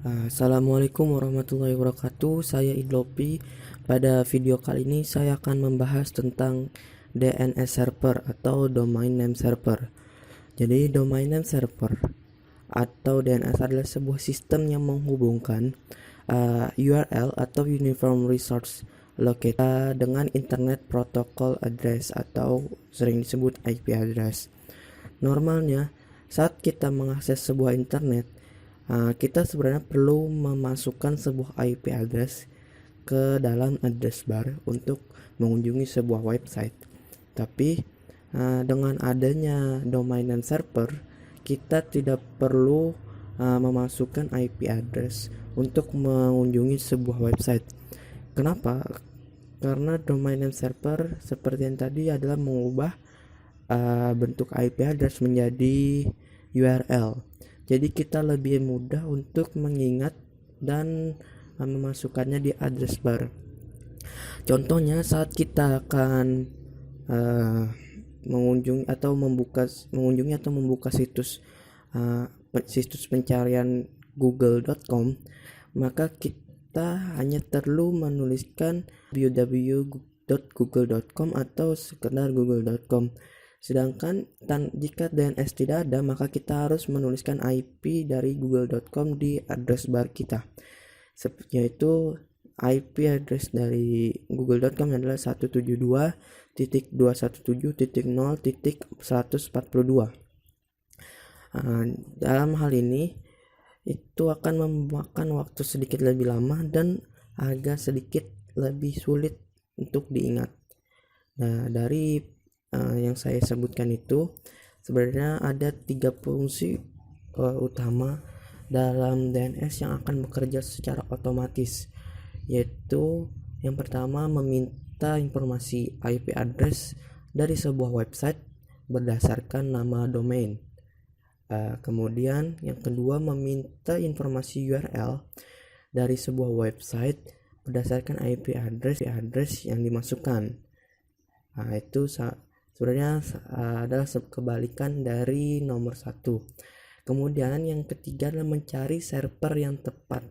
Assalamualaikum warahmatullahi wabarakatuh. Saya Idlopi. Pada video kali ini saya akan membahas tentang DNS server atau domain name server. Jadi domain name server atau DNS adalah sebuah sistem yang menghubungkan URL atau Uniform Resource Locator dengan Internet Protocol Address atau sering disebut IP address. Normalnya saat kita mengakses sebuah internet, kita sebenarnya perlu memasukkan sebuah IP address ke dalam address bar untuk mengunjungi sebuah website. Tapi dengan adanya domain name server, kita tidak perlu memasukkan IP address untuk mengunjungi sebuah website. Kenapa? Karena domain name server seperti yang tadi adalah mengubah bentuk IP address menjadi URL. Jadi kita lebih mudah untuk mengingat dan memasukkannya di address bar. Contohnya saat kita akan mengunjungi atau membuka situs pencarian google.com, maka kita hanya perlu menuliskan www.google.com atau sekedar google.com. Sedangkan jika DNS tidak ada, maka kita harus menuliskan IP dari google.com di address bar kita. Yaitu IP address dari google.com adalah 172.217.0.142. Dalam hal ini itu akan memakan waktu sedikit lebih lama dan agak sedikit lebih sulit untuk diingat. Nah, dari yang saya sebutkan itu sebenarnya ada 3 fungsi utama dalam DNS yang akan bekerja secara otomatis, yaitu yang pertama meminta informasi IP address dari sebuah website berdasarkan nama domain. Kemudian yang kedua meminta informasi URL dari sebuah website berdasarkan IP address yang dimasukkan. Itu sebenarnya adalah kebalikan dari nomor 1. Kemudian yang ketiga adalah mencari server yang tepat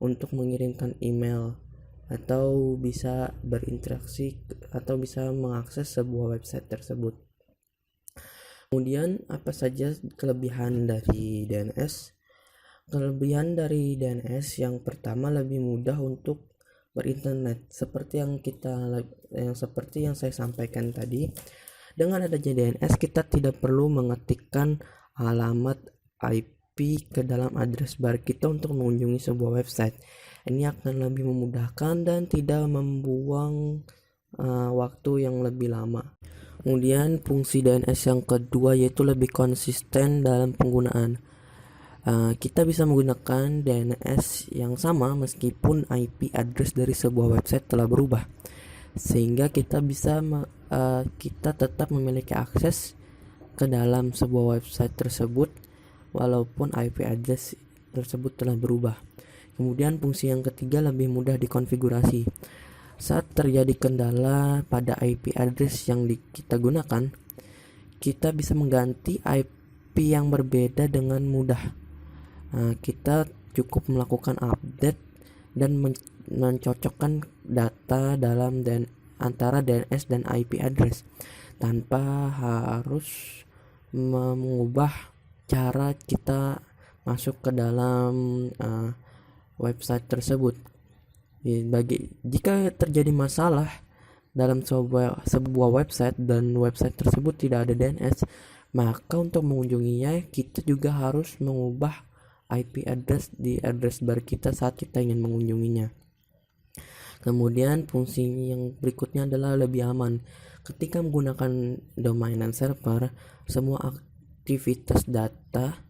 untuk mengirimkan email atau bisa berinteraksi atau bisa mengakses sebuah website tersebut. Kemudian apa saja kelebihan dari DNS? Kelebihan dari DNS yang pertama lebih mudah untuk berinternet seperti yang saya sampaikan tadi. Dengan adanya DNS kita tidak perlu mengetikkan alamat IP ke dalam address bar kita untuk mengunjungi sebuah website. Ini akan lebih memudahkan dan tidak membuang waktu yang lebih lama. Kemudian fungsi DNS yang kedua yaitu lebih konsisten dalam penggunaan. Kita bisa menggunakan DNS yang sama meskipun IP address dari sebuah website telah berubah, sehingga kita tetap memiliki akses ke dalam sebuah website tersebut walaupun IP address tersebut telah berubah. Kemudian fungsi yang ketiga lebih mudah dikonfigurasi. Saat terjadi kendala pada IP address yang kita gunakan, kita bisa mengganti IP yang berbeda dengan mudah. Kita cukup melakukan update dan mencocokkan data dalam antara DNS dan IP address tanpa harus mengubah cara kita masuk ke dalam website tersebut. Jika terjadi masalah dalam sebuah website dan website tersebut tidak ada DNS, maka untuk mengunjunginya kita juga harus mengubah IP address di address bar kita saat kita ingin mengunjunginya. Kemudian fungsi yang berikutnya adalah lebih aman. Ketika menggunakan domain name server, semua aktivitas data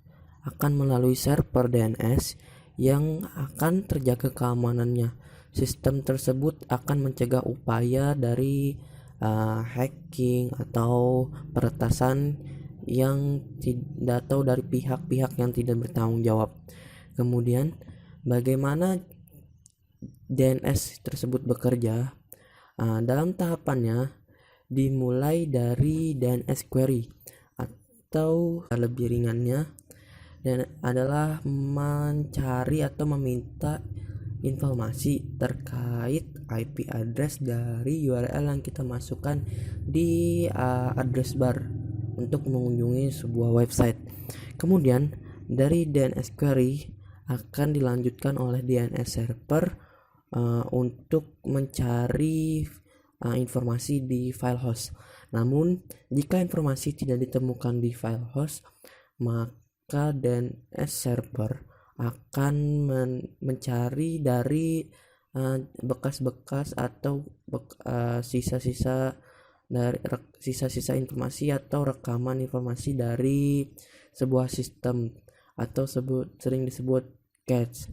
akan melalui server DNS yang akan terjaga keamanannya. Sistem tersebut akan mencegah upaya dari hacking atau peretasan yang tidak tahu dari pihak-pihak yang tidak bertanggung jawab. Kemudian bagaimana DNS tersebut bekerja? Dalam tahapannya dimulai dari DNS query atau lebih ringannya dan adalah mencari atau meminta informasi terkait IP address dari URL yang kita masukkan di address bar untuk mengunjungi sebuah website. Kemudian dari DNS query akan dilanjutkan oleh DNS server untuk mencari informasi di file host. Namun jika informasi tidak ditemukan di file host, maka DNS server akan mencari dari bekas-bekas atau sisa-sisa dari sisa-sisa informasi atau rekaman informasi dari sebuah sistem atau sering disebut cache.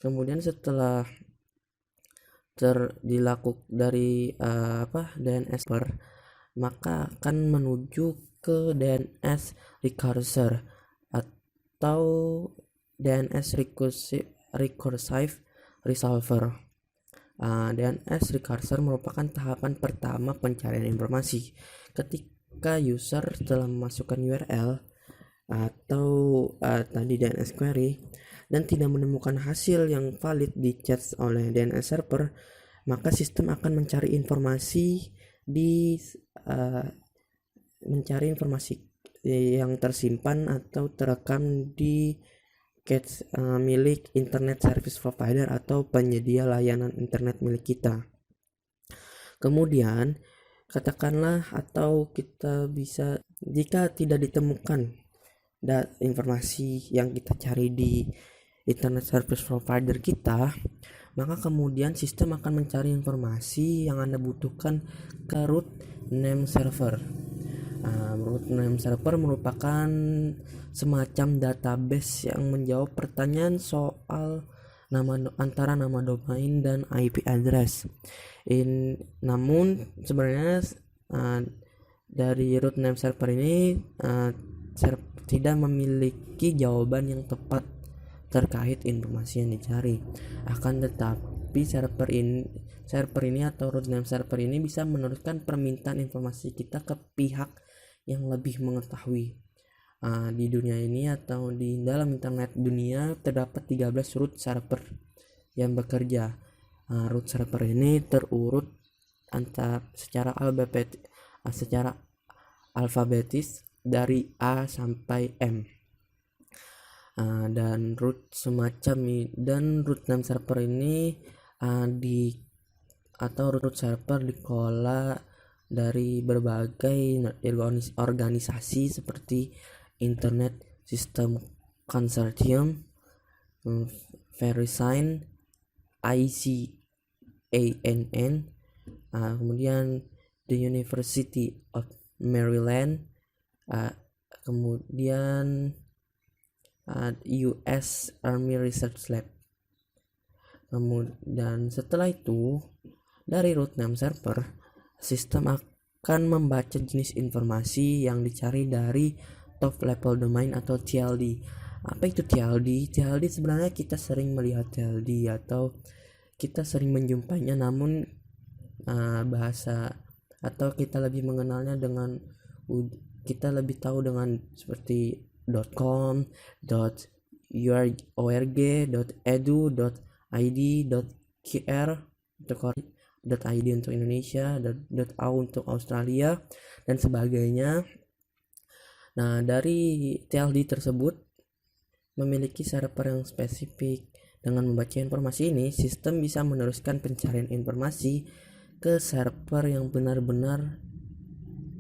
Kemudian setelah dilakukan dari DNS server, maka akan menuju ke DNS recursive atau DNS recursive resolver. DNS recursive merupakan tahapan pertama pencarian informasi. Ketika user telah memasukkan URL atau tadi DNS query dan tidak menemukan hasil yang valid di cache oleh DNS server, maka sistem akan mencari informasi yang tersimpan atau terekam di cache milik internet service provider atau penyedia layanan internet milik kita. Kemudian katakanlah atau kita bisa, jika tidak ditemukan informasi yang kita cari di internet service provider kita, maka kemudian sistem akan mencari informasi yang Anda butuhkan ke root name server. Root name server merupakan semacam database yang menjawab pertanyaan soal antara nama domain dan IP address. Namun sebenarnya dari root name server ini tidak memiliki jawaban yang tepat terkait informasi yang dicari. Akan tetapi server ini atau root name server ini bisa meneruskan permintaan informasi kita ke pihak yang lebih mengetahui. Di dunia ini atau di dalam internet dunia terdapat 13 root server yang bekerja. Root server ini terurut secara alfabetis dari A sampai M. Dan root name server ini root server dikelola dari berbagai organisasi seperti Internet System Consortium, VeriSign, ICANN, kemudian the University of Maryland, kemudian US Army Research Lab. Dan setelah itu dari root name server, sistem akan membaca jenis informasi yang dicari dari top level domain atau TLD. Apa itu TLD? TLD sebenarnya kita sering melihat TLD atau kita sering menjumpainya, namun bahasa atau kita lebih mengenalnya dengan kita lebih tahu dengan seperti .com, .org, .edu, .id, .qr untuk .id untuk Indonesia, .au untuk Australia dan sebagainya. Nah, dari TLD tersebut memiliki server yang spesifik. Dengan membaca informasi ini, sistem bisa meneruskan pencarian informasi ke server yang benar-benar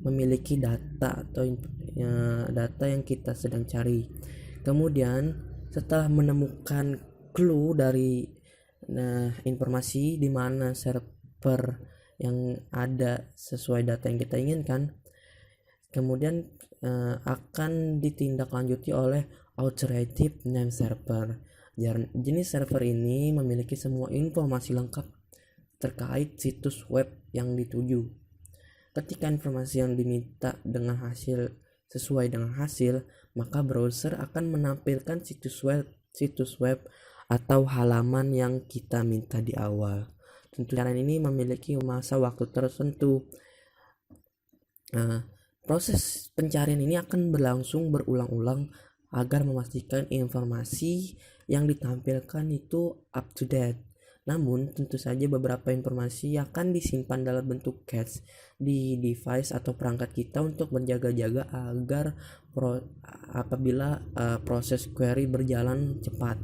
memiliki data atau data yang kita sedang cari. Kemudian setelah menemukan clue dari informasi di mana server yang ada sesuai data yang kita inginkan, kemudian akan ditindaklanjuti oleh authoritative name server. Jenis server ini memiliki semua informasi lengkap terkait situs web yang dituju. Ketika informasi yang diminta sesuai dengan hasil, maka browser akan menampilkan situs web atau halaman yang kita minta di awal. Tentu cara ini memiliki masa waktu tertentu. Proses pencarian ini akan berlangsung berulang-ulang agar memastikan informasi yang ditampilkan itu up to date. Namun, tentu saja beberapa informasi akan disimpan dalam bentuk cache di device atau perangkat kita untuk berjaga-jaga agar apabila proses query berjalan cepat.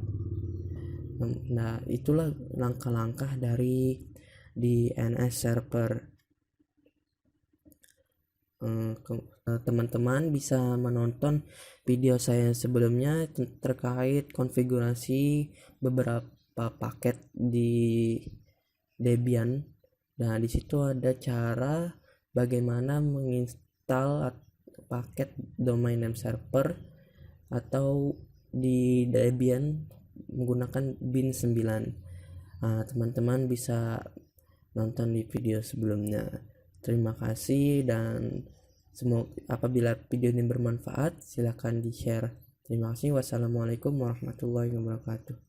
Nah, itulah langkah-langkah dari DNS server. Teman-teman bisa menonton video saya sebelumnya terkait konfigurasi beberapa paket di Debian. Nah, di situ ada cara bagaimana menginstal paket domain name server atau di Debian menggunakan bin 9. Nah, teman-teman bisa nonton di video sebelumnya. Terima kasih, dan semoga apabila video ini bermanfaat silakan di-share. Terima kasih. Wassalamualaikum warahmatullahi wabarakatuh.